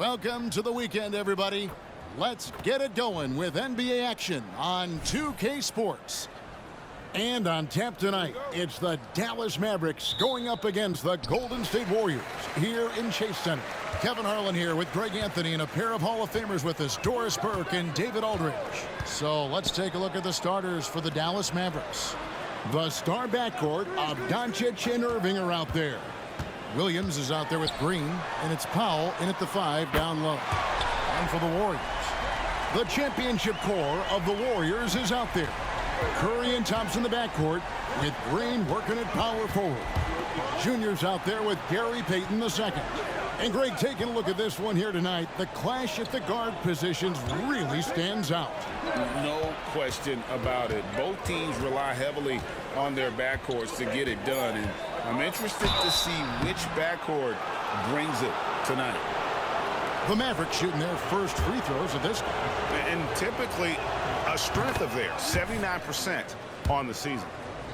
Welcome to the weekend, everybody. Let's get it going with NBA action on 2K Sports. And on tap tonight, it's the Dallas Mavericks going up against the Golden State Warriors here in Chase Center. Kevin Harlan here with Greg Anthony and a pair of Hall of Famers with us, Doris Burke and David Aldridge. So let's take a look at the starters for the Dallas Mavericks. The star backcourt of Doncic and Irving are out there. Williams is out there with Green, and it's Powell in at the 5 down low. And for the Warriors, the championship core of the Warriors is out there. Curry and Thompson in the backcourt with Green working at power forward. Junior's out there with Gary Payton II. And Greg, taking a look at this one here tonight, the clash at the guard positions really stands out. No question about it. Both teams rely heavily on their backcourts to get it done. And I'm interested to see which backcourt brings it tonight. The Mavericks shooting their first free throws of this game. And typically a strength of theirs, 79% on the season.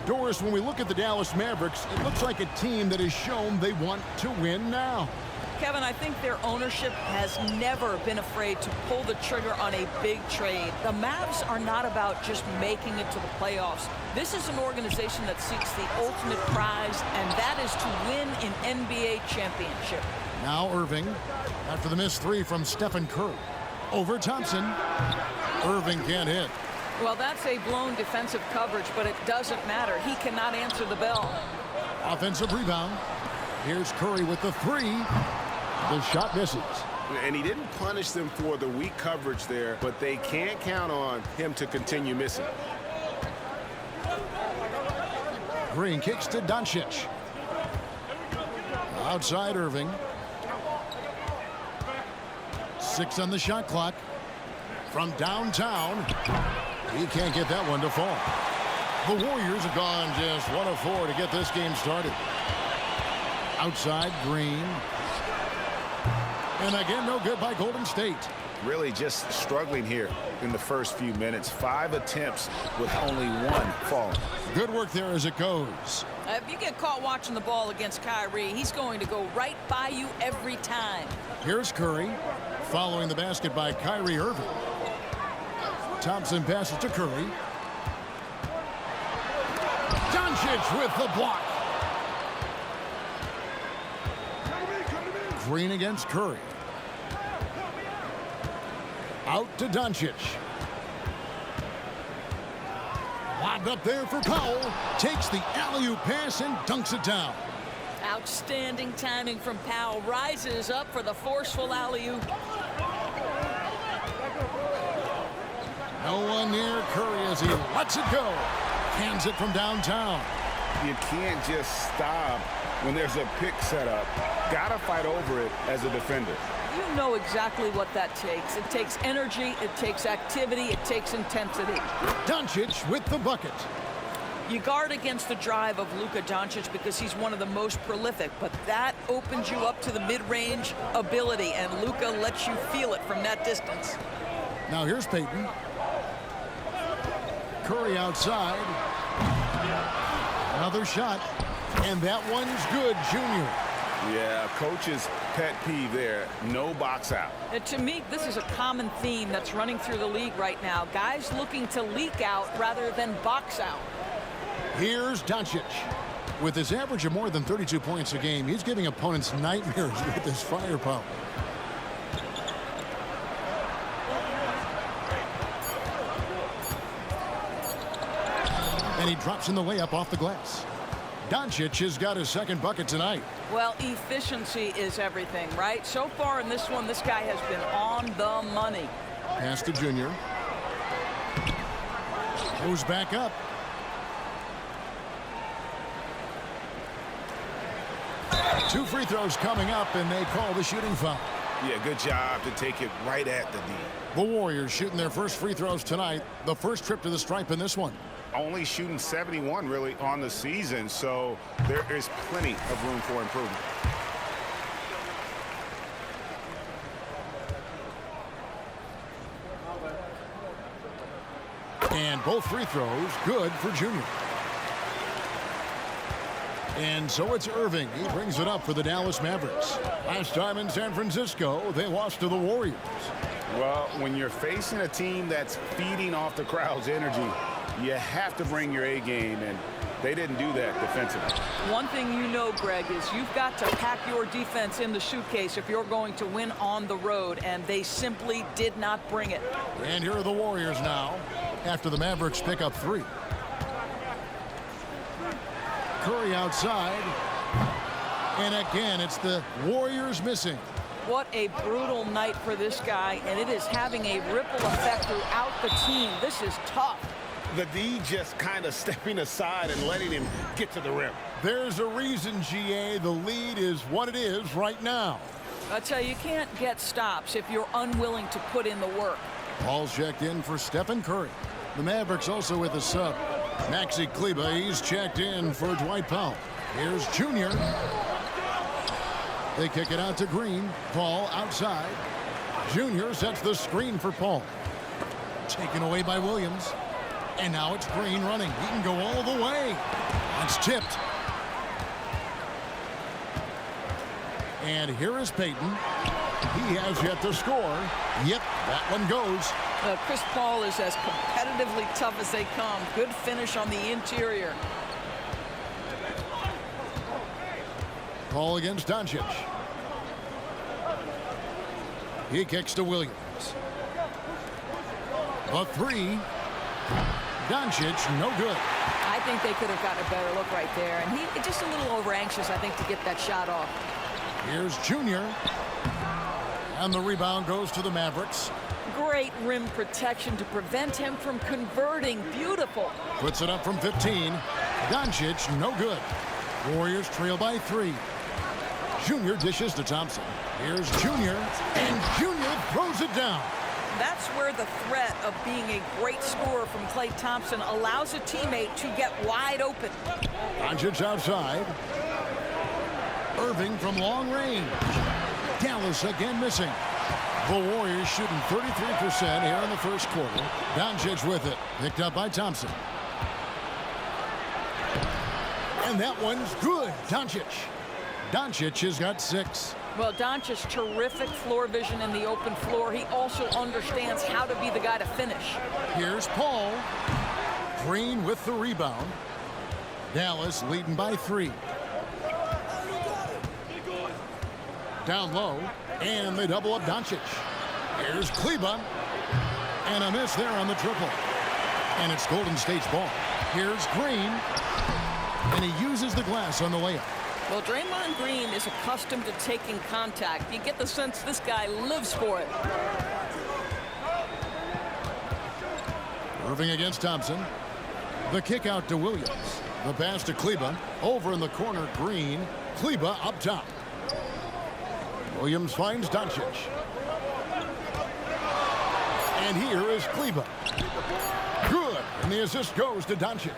Doris, when we look at the Dallas Mavericks, it looks like a team that has shown they want to win now. Kevin, I think their ownership has never been afraid to pull the trigger on a big trade. The Mavs are not about just making it to the playoffs. This is an organization that seeks the ultimate prize, and that is to win an NBA championship. Now Irving, after the missed 3 from Stephen Curry. Over Thompson. Irving can't hit. Well, that's a blown defensive coverage, but it doesn't matter. He cannot answer the bell. Offensive rebound. Here's Curry with the 3. The shot misses. And he didn't punish them for the weak coverage there, but they can't count on him to continue missing. Green kicks to Doncic. Outside Irving. 6 on the shot clock. From downtown. He can't get that one to fall. The Warriors have gone just 1 of 4 to get this game started. Outside Green. And again, no good by Golden State. Really just struggling here in the first few minutes. 5 attempts with only 1 falling. Good work there as it goes. If you get caught watching the ball against Kyrie, he's going to go right by you every time. Here's Curry. Following the basket by Kyrie Irving. Thompson passes to Curry. Doncic with the block. Green against Curry. Out to Doncic. Lobbed up there for Powell. Takes the alley-oop pass and dunks it down. Outstanding timing from Powell. Rises up for the forceful alley-oop. No one near Curry as he lets it go. Hands it from downtown. You can't just stop when there's a pick set up. Gotta fight over it as a defender. You know exactly what that takes. It takes energy, it takes activity, it takes intensity. Doncic with the bucket. You guard against the drive of Luka Doncic because he's one of the most prolific, but that opens you up to the mid-range ability, and Luka lets you feel it from that distance. Now here's Payton. Curry outside. Another shot. And that one's good, Junior. Yeah, coach's pet peeve there. No box out. To me, this is a common theme that's running through the league right now. Guys looking to leak out rather than box out. Here's Doncic. With his average of more than 32 points a game, he's giving opponents nightmares with his firepower. And he drops in the layup off the glass. Doncic has got his second bucket tonight. Well, efficiency is everything, right? So far in this one, this guy has been on the money. Pass to Junior. Goes back up. Two free throws coming up, and they call the shooting foul. Yeah, good job to take it right at the D. The Warriors shooting their first free throws tonight. The first trip to the stripe in this one. Only shooting 71 really on the season, so there is plenty of room for improvement. And both free throws good for Junior. And so it's Irving. He brings it up for the Dallas Mavericks. Last time in San Francisco, they lost to the Warriors. Well, when you're facing a team that's feeding off the crowd's energy, you have to bring your A game, and they didn't do that defensively. One thing you know, Greg, is you've got to pack your defense in the suitcase if you're going to win on the road, and they simply did not bring it. And here are the Warriors now after the Mavericks pick up 3. Curry outside. And again, it's the Warriors missing. What a brutal night for this guy, and it is having a ripple effect throughout the team. This is tough. The D just kind of stepping aside and letting him get to the rim. There's a reason, GA, the lead is what it is right now. I tell you can't get stops if you're unwilling to put in the work. Paul's checked in for Stephen Curry. The Mavericks also with a sub. Maxi Kleber, he's checked in for Dwight Powell. Here's Junior. They kick it out to Green. Paul outside. Junior sets the screen for Paul. Taken away by Williams. And now it's Green running. He can go all the way. It's tipped. And here is Payton. He has yet to score. Yep, that one goes. Chris Paul is as competitively tough as they come. Good finish on the interior. Paul against Doncic. He kicks to Williams. A 3. Doncic, no good. I think they could have gotten a better look right there. And he just a little over anxious, I think, to get that shot off. Here's Junior. And the rebound goes to the Mavericks. Great rim protection to prevent him from converting. Beautiful. Puts it up from 15. Doncic, no good. Warriors trail by 3. Junior dishes to Thompson. Here's Junior. And Junior throws it down. That's where the threat of being a great scorer from Klay Thompson allows a teammate to get wide open. Doncic outside. Irving from long range. Dallas again missing. The Warriors shooting 33% here in the first quarter. Doncic with it. Picked up by Thompson. And that one's good. Doncic. Doncic has got 6. Well, Doncic's terrific floor vision in the open floor. He also understands how to be the guy to finish. Here's Paul. Green with the rebound. Dallas leading by 3. Down low, and they double up Doncic. Here's Kleber. And a miss there on the triple. And it's Golden State's ball. Here's Green. And he uses the glass on the layup. Well, Draymond Green is accustomed to taking contact. You get the sense this guy lives for it. Irving against Thompson. The kick out to Williams. The pass to Kleber. Over in the corner, Green. Kleber up top. Williams finds Doncic. And here is Kleber. Good. And the assist goes to Doncic.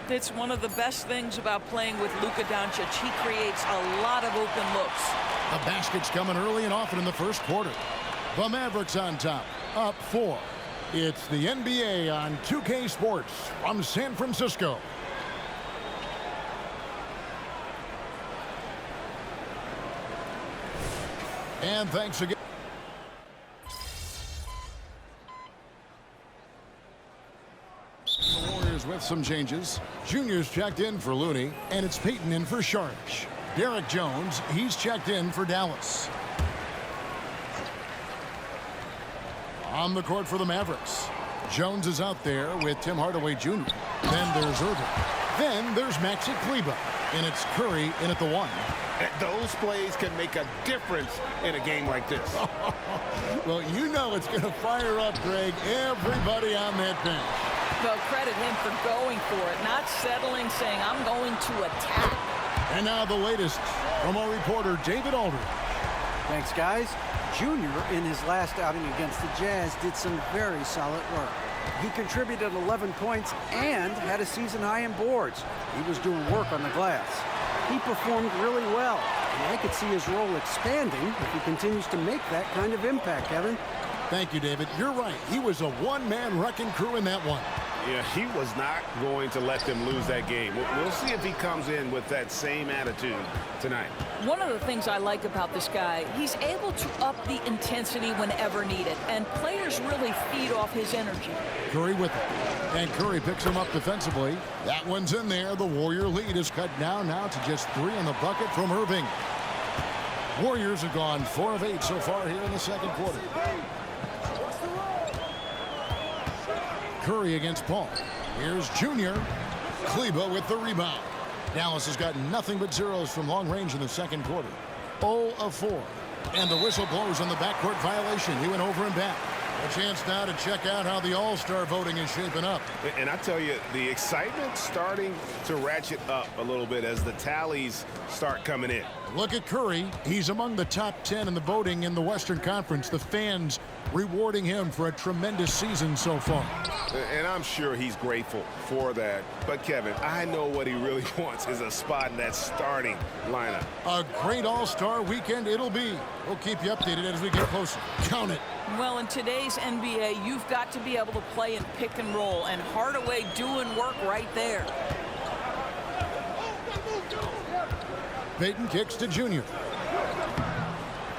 It's one of the best things about playing with Luka Doncic. He creates a lot of open looks. The basket's coming early and often in the first quarter. The Mavericks on top, up 4. It's the NBA on 2K Sports from San Francisco. And thanks again. The Warriors with some changes. Junior's checked in for Looney, and it's Payton in for Sharsh. Derek Jones, he's checked in for Dallas. On the court for the Mavericks. Jones is out there with Tim Hardaway Jr. Then there's Irving. Then there's Maxi Kleber. And it's Curry in at the 1. Those plays can make a difference in a game like this. Well, you know it's going to fire up, Greg, everybody on that bench. Well, credit him for going for it, not settling, saying, I'm going to attack. And now the latest from our reporter, David Aldridge. Thanks, guys. Junior, in his last outing against the Jazz, did some very solid work. He contributed 11 points and had a season high in boards. He was doing work on the glass. He performed really well, and I could see his role expanding if he continues to make that kind of impact, Kevin. Thank you, David. You're right. He was a one-man wrecking crew in that one. Yeah, he was not going to let them lose that game. We'll see if he comes in with that same attitude tonight. One of the things I like about this guy, he's able to up the intensity whenever needed, and players really feed off his energy. Curry with it. And Curry picks him up defensively. That one's in there. The Warrior lead is cut down now to just 3 in the bucket from Irving. Warriors have gone 4 of 8 so far here in the second quarter. Curry against Paul. Here's Junior. Kleba with the rebound. Dallas has got nothing but zeros from long range in the second quarter. 0 of 4. And the whistle blows on the backcourt violation. He went over and back. A chance now to check out how the All-Star voting is shaping up. And I tell you, the excitement's starting to ratchet up a little bit as the tallies start coming in. Look at Curry. He's among the top 10 in the voting in the Western Conference. The fans rewarding him for a tremendous season so far. And I'm sure he's grateful for that. But, Kevin, I know what he really wants is a spot in that starting lineup. A great All-Star weekend it'll be. We'll keep you updated as we get closer. Count it. Well, in today's NBA, you've got to be able to play in pick and roll, and Hardaway doing work right there. Payton kicks to Junior.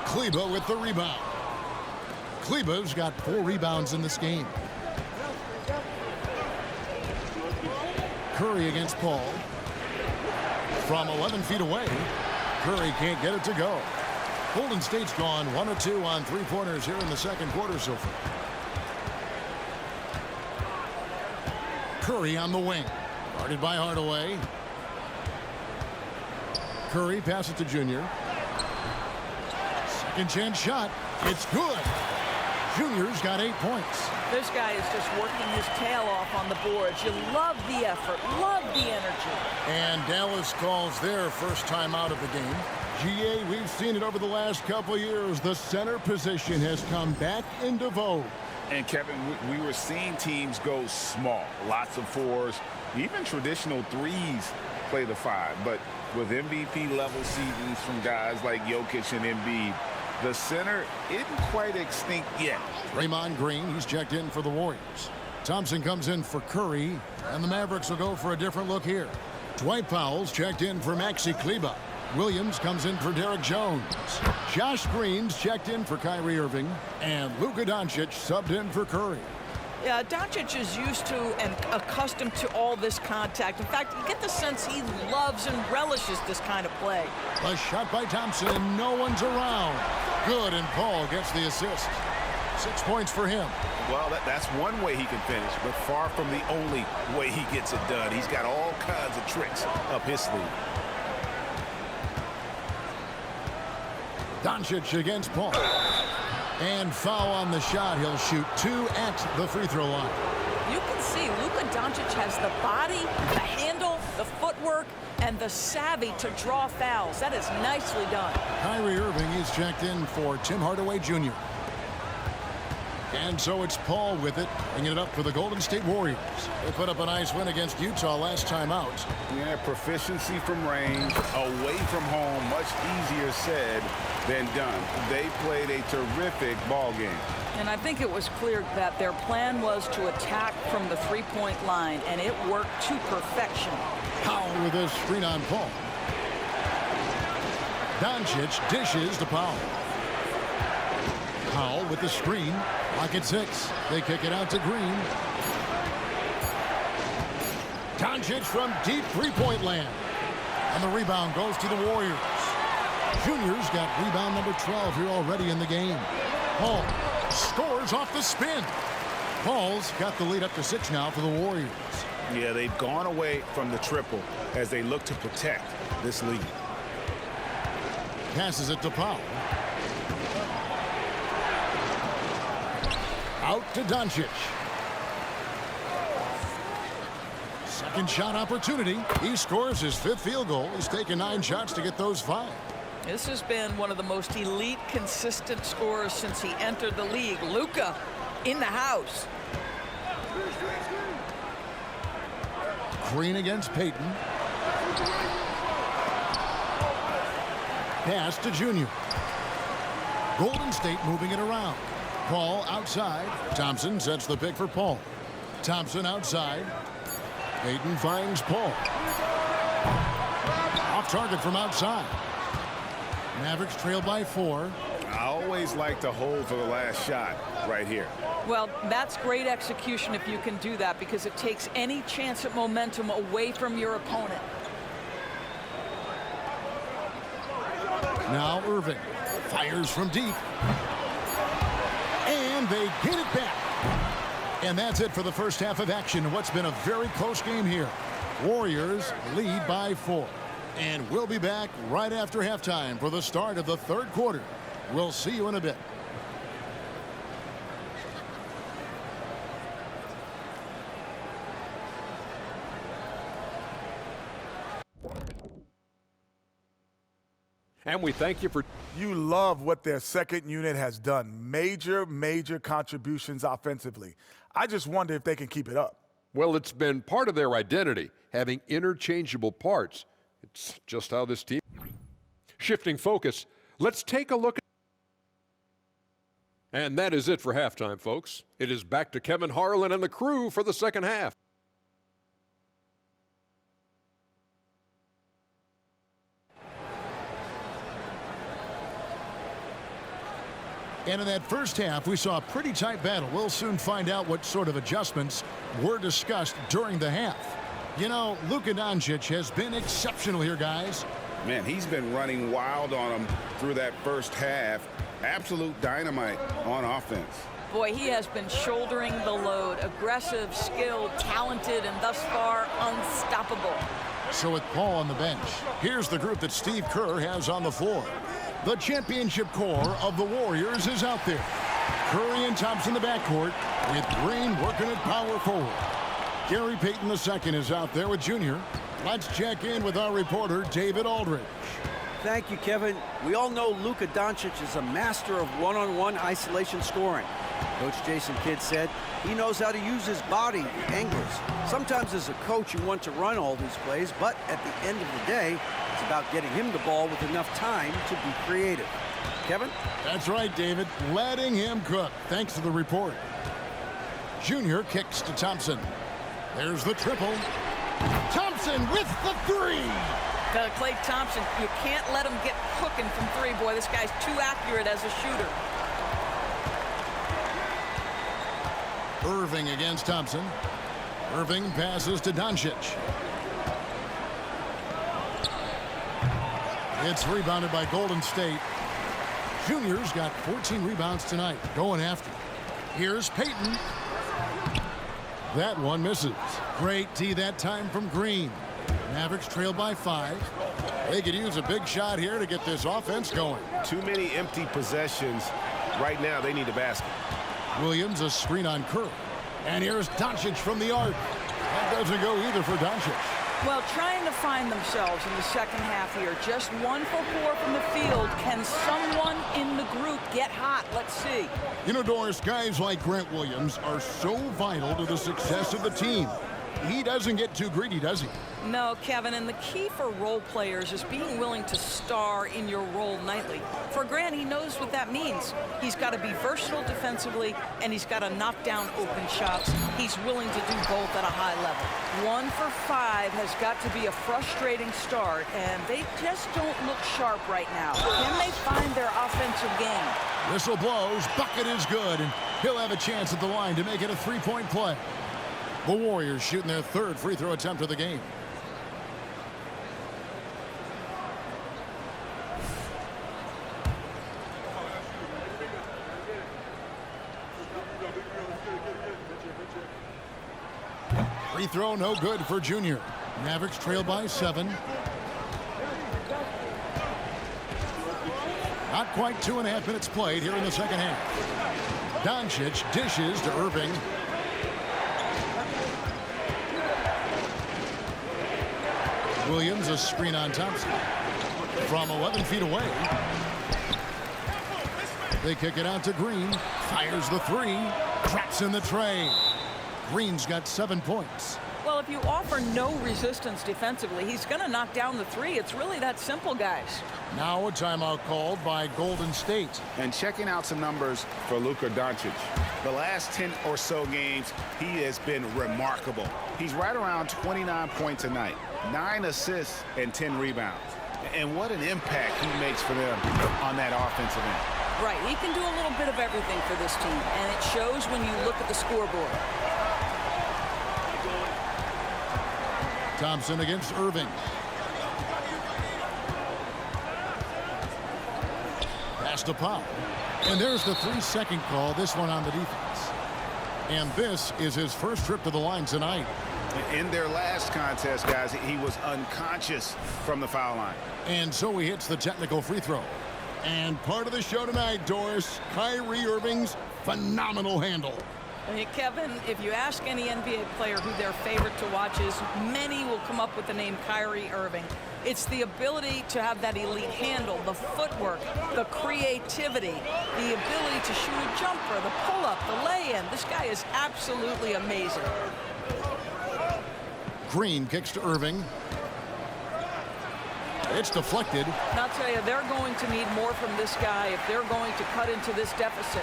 Kleba with the rebound. Kleba's got 4 rebounds in this game. Curry against Paul. From 11 feet away, Curry can't get it to go. Golden State's gone 1 of 2 on 3-pointers here in the second quarter so far. Curry on the wing. Guarded by Hardaway. Curry passes to Junior. Second chance shot. It's good. Junior's got 8 points. This guy is just working his tail off on the boards. You love the effort, love the energy. And Dallas calls their first time out of the game. GA, we've seen it over the last couple years. The center position has come back into vogue. And, Kevin, we were seeing teams go small. Lots of 4s, even traditional 3s play the 5. But with MVP-level seasons from guys like Jokic and Embiid, the center isn't quite extinct yet. Draymond Green, he's checked in for the Warriors. Thompson comes in for Curry, and the Mavericks will go for a different look here. Dwight Powell's checked in for Maxi Kleba. Williams comes in for Derek Jones. Josh Green's checked in for Kyrie Irving. And Luka Doncic subbed in for Curry. Yeah, Doncic is used to and accustomed to all this contact. In fact, you get the sense he loves and relishes this kind of play. A shot by Thompson, and no one's around. Good, and Paul gets the assist. 6 points for him. Well, that's one way he can finish, but far from the only way he gets it done. He's got all kinds of tricks up his sleeve. Doncic against Paul. And foul on the shot. He'll shoot 2 at the free throw line. You can see Luka Doncic has the body, the handle, the footwork, and the savvy to draw fouls. That is nicely done. Kyrie Irving is checked in for Tim Hardaway Jr. And so it's Paul with it, bringing it up for the Golden State Warriors. They put up a nice win against Utah last time out. Yeah, proficiency from range, away from home, much easier said than done. They played a terrific ball game. And I think it was clear that their plan was to attack from the three-point line, and it worked to perfection. Powell with a screen on Paul. Doncic dishes to Powell. Powell with the screen. Lock at 6. They kick it out to Green. Doncic from deep three-point land. And the rebound goes to the Warriors. Junior's got rebound number 12 here already in the game. Paul scores off the spin. Paul's got the lead up to 6 now for the Warriors. Yeah, they've gone away from the triple as they look to protect this lead. Passes it to Powell. Out to Doncic. Second shot opportunity. He scores his 5th field goal. He's taken 9 shots to get those 5. This has been one of the most elite, consistent scorers since he entered the league. Luka in the house. Green against Payton. Pass to Junior. Golden State moving it around. Paul outside. Thompson sets the pick for Paul. Thompson outside. Payton finds Paul. Off target from outside. Mavericks trail by 4. I always like to hold for the last shot right here. Well, that's great execution if you can do that, because it takes any chance at momentum away from your opponent. Now Irving fires from deep. And they get it back. And that's it for the first half of action in what's been a very close game here. Warriors lead by 4. And we'll be back right after halftime for the start of the third quarter. We'll see you in a bit. And we thank you for... You love what their second unit has done. Major contributions offensively. I just wonder if they can keep it up. Well, it's been part of their identity, having interchangeable parts. It's just how this team... Shifting focus, let's take a look at... And that is it for halftime, folks. It is back to Kevin Harlan and the crew for the second half. And in that first half, we saw a pretty tight battle. We'll soon find out what sort of adjustments were discussed during the half. You know, Luka Doncic has been exceptional here, guys. Man, he's been running wild on them through that first half. Absolute dynamite on offense. Boy, he has been shouldering the load. Aggressive, skilled, talented, and thus far unstoppable. So with Paul on the bench, here's the group that Steve Kerr has on the floor. The championship core of the Warriors is out there. Curry and Thompson in the backcourt, with Green working at power forward. Gary Payton II is out there with Junior. Let's check in with our reporter, David Aldridge. Thank you, Kevin. We all know Luka Doncic is a master of one-on-one isolation scoring. Coach Jason Kidd said he knows how to use his body and angles. Sometimes as a coach you want to run all these plays, but at the end of the day, it's about getting him the ball with enough time to be creative. Kevin? That's right, David. Letting him cook. Thanks to the report. Junior kicks to Thompson. There's the triple. Thompson with the 3. Klay Thompson, you can't let him get cooking from 3. Boy, this guy's too accurate as a shooter. Irving against Thompson. Irving passes to Doncic. It's rebounded by Golden State. Junior's got 14 rebounds tonight, going after. Here's Payton. That one misses. Great D that time from Green. Mavericks trail by 5. They could use a big shot here to get this offense going. Too many empty possessions. Right now, they need a basket. Williams a screen on Curry. And here's Doncic from the arc. That doesn't go either for Doncic. Well, trying to find themselves in the second half here. Just 1 for 4 from the field. Can someone in the group get hot? Let's see. You know, Doris, guys like Grant Williams are so vital to the success of the team. He doesn't get too greedy, does he? No, Kevin, and the key for role players is being willing to star in your role nightly. For Grant, he knows what that means. He's got to be versatile defensively, and he's got to knock down open shots. He's willing to do both at a high level. 1 for 5 has got to be a frustrating start, and they just don't look sharp right now. Can they find their offensive game? Whistle blows, bucket is good, and he'll have a chance at the line to make it a 3-point play. The Warriors shooting their 3rd free throw attempt of the game. Free throw no good for Junior. Mavericks trail by 7. Not quite 2.5 minutes played here in the second half. Doncic dishes to Irving. Williams a screen on Thompson. From 11 feet away. They kick it out to Green. Fires the 3. Traps in the tray. Green's got 7 points. Well, if you offer no resistance defensively, he's going to knock down the 3. It's really that simple, guys. Now a timeout called by Golden State. And checking out some numbers for Luka Doncic. The last 10 or so games, he has been remarkable. He's right around 29 points a night, 9 assists and 10 rebounds. And what an impact he makes for them on that offensive end. Right, he can do a little bit of everything for this team, and it shows when you look at the scoreboard. Thompson against Irving. Pass to Powell. And there's the 3-second call, this one on the defense. And this is his first trip to the line tonight. In their last contest, guys, he was unconscious from the foul line. And so he hits the technical free throw. And part of the show tonight, Doris, Kyrie Irving's phenomenal handle. Hey, Kevin, if you ask any NBA player who their favorite to watch is, many will come up with the name Kyrie Irving. It's the ability to have that elite handle, the footwork, the creativity, the ability to shoot a jumper, the pull-up, the lay-in. This guy is absolutely amazing. Green kicks to Irving. It's deflected. And I'll tell you, they're going to need more from this guy if they're going to cut into this deficit.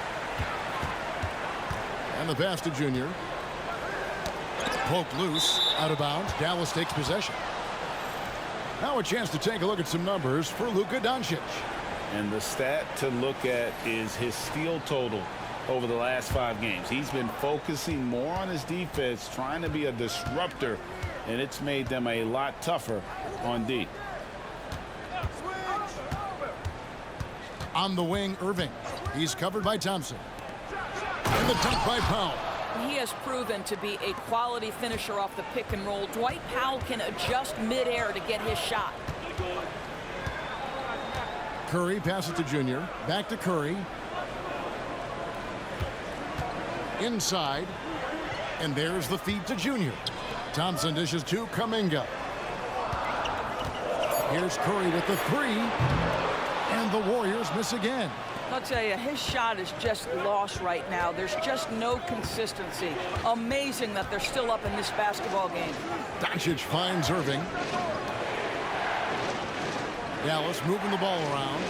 And the pass to Junior. Poked loose, out of bounds. Dallas takes possession. Now a chance to take a look at some numbers for Luka Doncic. And the stat to look at is his steal total over the last 5 games. He's been focusing more on his defense, trying to be a disruptor, and it's made them a lot tougher on D. On the wing, Irving. He's covered by Thompson. And the dunk by Powell. He has proven to be a quality finisher off the pick and roll. Dwight Powell can adjust midair to get his shot. Curry passes to Junior. Back to Curry. Inside. And there's the feed to Junior. Thompson dishes to Kuminga. Here's Curry with the 3. And the Warriors miss again. I'll tell you, his shot is just lost right now. There's just no consistency. Amazing that they're still up in this basketball game. Doncic finds Irving. Dallas moving the ball around.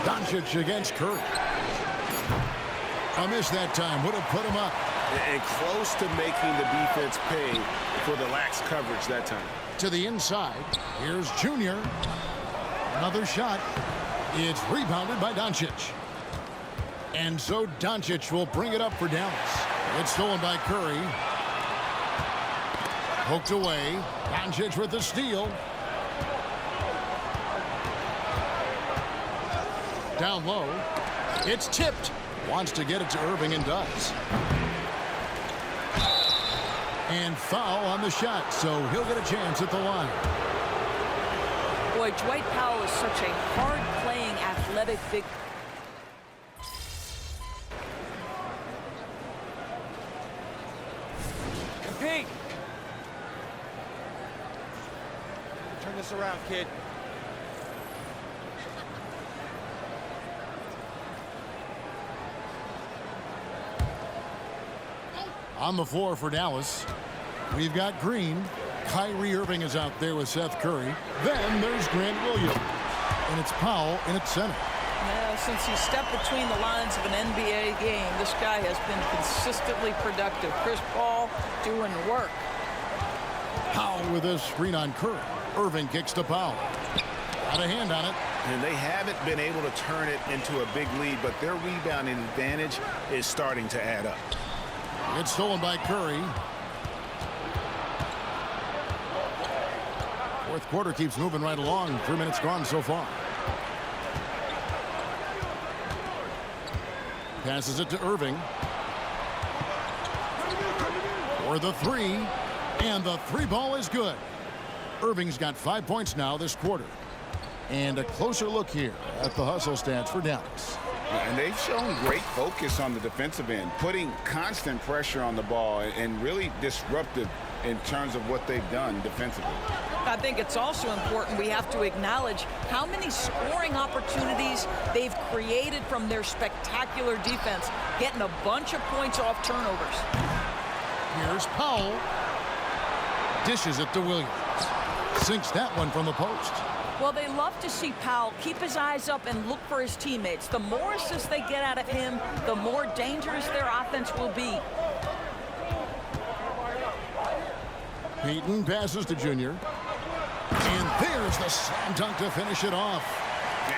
Doncic against Curry. A miss that time would have put him up. And close to making the defense pay for the lax coverage that time. To the inside. Here's Junior. Another shot. It's rebounded by Doncic. And so Doncic will bring it up for Dallas. It's stolen by Curry. Poked away. Doncic with the steal. Down low. It's tipped. Wants to get it to Irving and does. And foul on the shot, so he'll get a chance at the line. Boy, Dwight Powell is such a hard-playing, athletic big. Compete. Turn this around, kid. On the floor for Dallas, we've got Green. Kyrie Irving is out there with Seth Curry. Then there's Grant Williams. And it's Powell in its center. Yeah, since he stepped between the lines of an NBA game, this guy has been consistently productive. Chris Paul doing work. Powell with a screen on Curry. Irving kicks to Powell. Got a hand on it. And they haven't been able to turn it into a big lead, but their rebounding advantage is starting to add up. It's stolen by Curry. Fourth quarter keeps moving right along. 3 minutes gone so far. Passes it to Irving. For the 3. And the 3 ball is good. Irving's got 5 points now this quarter. And a closer look here at the hustle stats for Dallas. And they've shown great focus on the defensive end, putting constant pressure on the ball and really disruptive in terms of what they've done defensively. I think it's also important we have to acknowledge how many scoring opportunities they've created from their spectacular defense, getting a bunch of points off turnovers. Here's Powell. Dishes it to Williams. Sinks that one from the post. Well, they love to see Powell keep his eyes up and look for his teammates. The more assists they get out of him, the more dangerous their offense will be. Peyton passes to Junior. And there's the slam dunk to finish it off.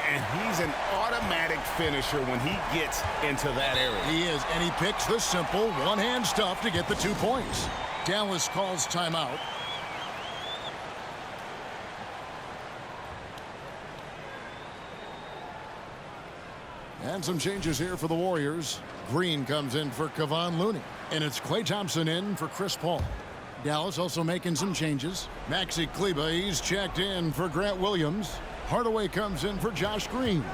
And he's an automatic finisher when he gets into that area. He is, and he picks the simple one-hand stuff to get the 2 points. Dallas calls timeout. And some changes here for the Warriors. Green comes in for Kevon Looney. And it's Klay Thompson in for Chris Paul. Dallas also making some changes. Maxi Kleber, he's checked in for Grant Williams. Hardaway comes in for Josh Green.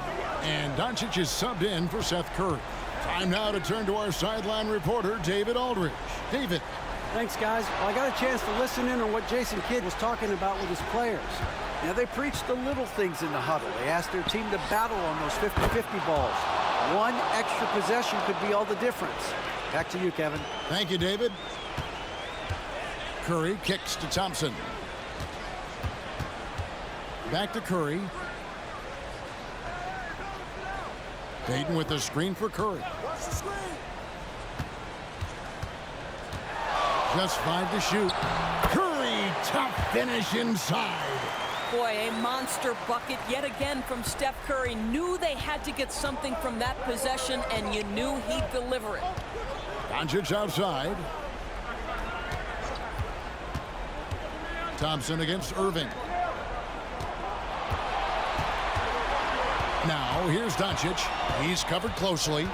And Doncic is subbed in for Seth Curry. Time now to turn to our sideline reporter, David Aldridge. David. Thanks, guys. Well, I got a chance to listen in on what Jason Kidd was talking about with his players. You know, they preached the little things in the huddle. They asked their team to battle on those 50-50 balls. One extra possession could be all the difference. Back to you, Kevin. Thank you, David. Curry kicks to Thompson. Back to Curry. Payton with the screen for Curry. Just 5 to shoot. Curry, tough finish inside. Boy, a monster bucket yet again from Steph Curry. Knew they had to get something from that possession, and you knew he'd deliver it. Doncic outside. Thompson against Irving. Now, here's Doncic. He's covered closely.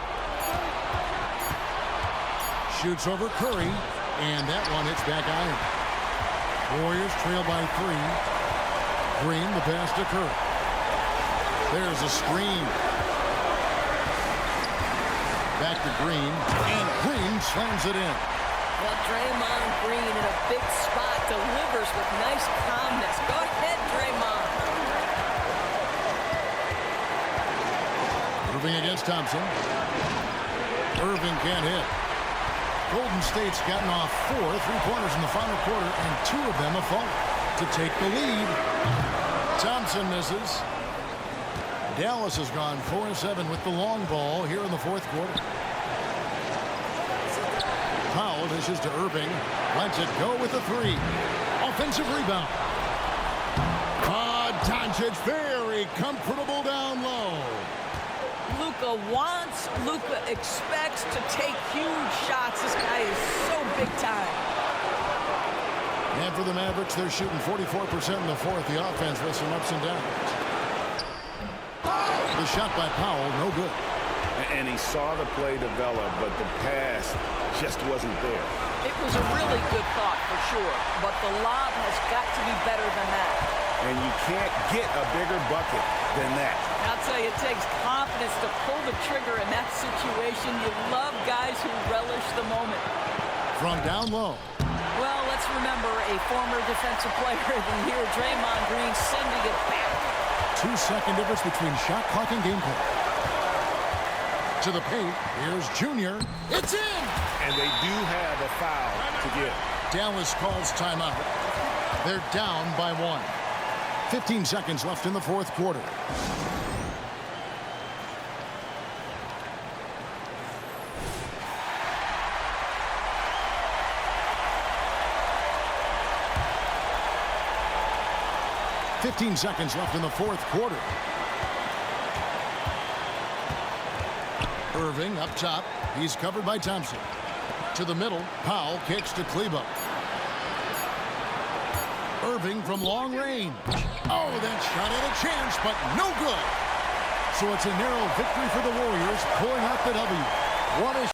Shoots over Curry, and that one hits back iron. Warriors trail by 3. Green, the pass to Curry. There's a screen. Back to Green, and Green slams it in. Well, Draymond Green in a big spot delivers with nice calmness. Go ahead, Draymond. Irving against Thompson. Irving can't hit. Golden State's gotten off 4 3-pointers in the final quarter, and 2 of them have fallen to take the lead. Thompson misses. Dallas has gone 4-7 with the long ball here in the 4th quarter. Powell dishes to Irving. Lets it go with a 3. Offensive rebound. Doncic very comfortable down low. Luka wants, Luka expects to take huge shots. This guy is so big time. And for the Mavericks, they're shooting 44% in the 4th. The offense with some ups and downs. The shot by Powell, no good. And he saw the play develop, but the pass just wasn't there. It was a really good thought for sure, but the lob has got to be better than that. And you can't get a bigger bucket than that. I'll tell you, it takes confidence to pull the trigger in that situation. You love guys who relish the moment. From down low. Well, let's remember a former defensive player of the year, Draymond Green, sending it back. 2-second difference between shot clock and game clock. To the paint, here's Junior. It's in! And they do have a foul to give. Dallas calls timeout. They're down by 1. 15 seconds left in the 4th quarter. "15 seconds left in the 4th quarter. Irving up top. He's covered by Thompson. To the middle, Powell kicks to Kleber. Irving from long range. Oh, that shot had a chance, but no good. So it's a narrow victory for the Warriors, pulling out the W. What a